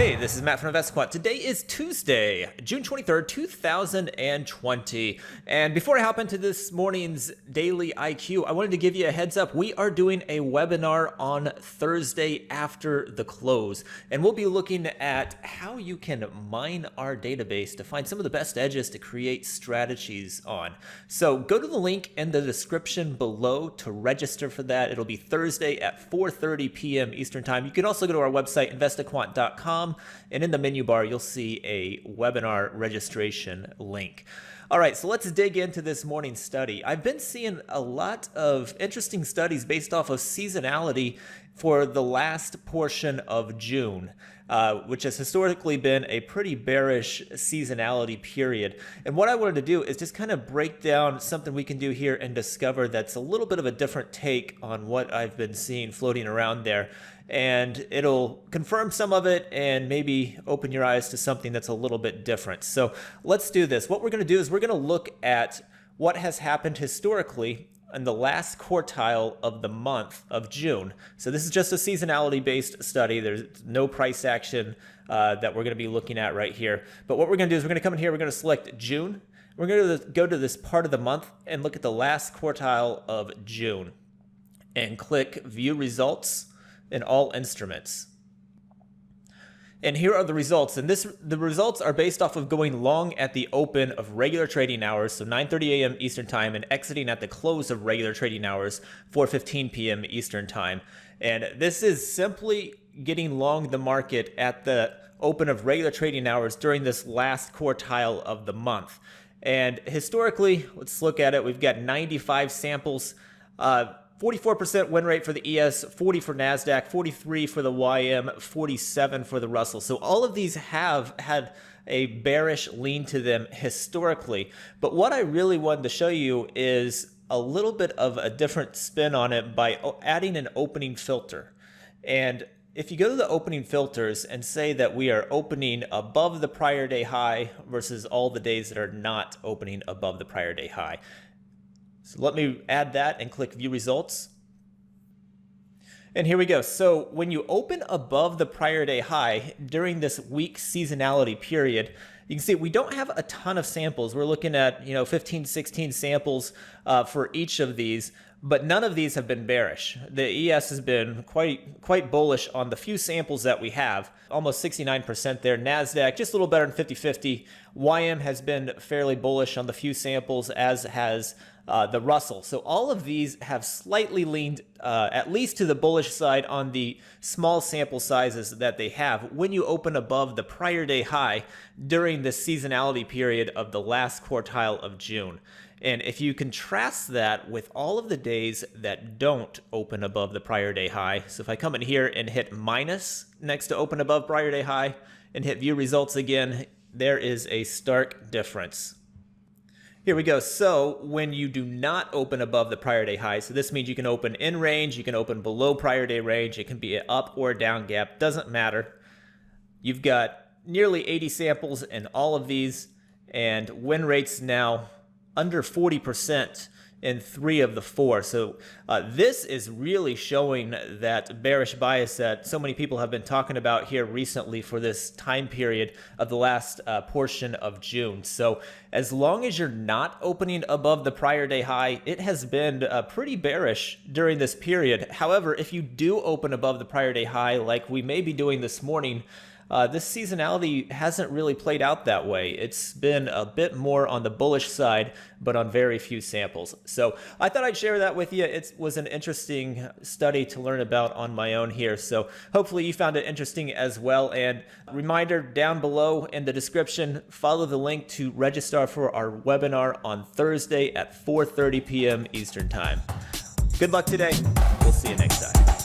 Hey, this is Matt from InvestiQuant. Today is Tuesday, June 23rd, 2020. And before I hop into this morning's daily IQ, I wanted to give you a heads up. We are doing a webinar on Thursday after the close, and we'll be looking at how you can mine our database to find some of the best edges to create strategies on. So go to the link in the description below to register for that. It'll be Thursday at 4:30 p.m. Eastern Time. You can also go to our website, InvestiQuant.com. And in the menu bar, you'll see a webinar registration link. All right, so let's dig into this morning's study. I've been seeing a lot of interesting studies based off of seasonality for the last portion of June, which has historically been a pretty bearish seasonality period. And what I wanted to do is just kind of break down something we can do here and discover that's a little bit of a different take on what I've been seeing floating around there. And it'll confirm some of it and maybe open your eyes to something that's a little bit different. So let's do this. What we're going to do is we're going to look at what has happened historically in the last quartile of the month of June. So this is just a seasonality based study. There's no price action that we're going to be looking at right here. But what we're going to do is we're going to come in here, we're going to select June. We're going to go to this part of the month and look at the last quartile of June and click View Results in all instruments. And here are the results. And the results are based off of going long at the open of regular trading hours, so 9:30 a.m. Eastern Time, and exiting at the close of regular trading hours, 4:15 p.m. Eastern Time. And this is simply getting long the market at the open of regular trading hours during this last quartile of the month. And historically, let's look at it. We've got 95 samples. 44% win rate for the ES, 40 for NASDAQ, 43 for the YM, 47 for the Russell. So all of these have had a bearish lean to them historically. But what I really wanted to show you is a little bit of a different spin on it by adding an opening filter. And if you go to the opening filters and say that we are opening above the prior day high versus all the days that are not opening above the prior day high. So let me add that and click View Results. And here we go. So when you open above the prior day high during this weak seasonality period, you can see we don't have a ton of samples. We're looking at 15, 16 samples for each of these, but none of these have been bearish. The ES has been quite bullish on the few samples that we have, almost 69% there. NASDAQ just a little better than 50-50. YM has been fairly bullish on the few samples, as has the Russell. So all of these have slightly leaned at least to the bullish side on the small sample sizes that they have when you open above the prior day high during the seasonality period of the last quartile of June. And if you contrast that with all of the days that don't open above the prior day high, so if I come in here and hit minus next to open above prior day high and hit View Results again, there is a stark difference. Here we go. So when you do not open above the prior day high, so this means you can open in range, you can open below prior day range, it can be an up or down gap, doesn't matter. You've got nearly 80 samples in all of these, and win rates now under 40% in 3 of the 4. So this is really showing that bearish bias that so many people have been talking about here recently for this time period of the last portion of June. So as long as you're not opening above the prior day high, it has been pretty bearish during this period. However, if you do open above the prior day high, like we may be doing this morning, this seasonality hasn't really played out that way. It's been a bit more on the bullish side, but on very few samples. So I thought I'd share that with you. It was an interesting study to learn about on my own here. So hopefully you found it interesting as well. And reminder down below in the description, follow the link to register for our webinar on Thursday at 4:30 p.m. Eastern Time. Good luck today. We'll see you next time.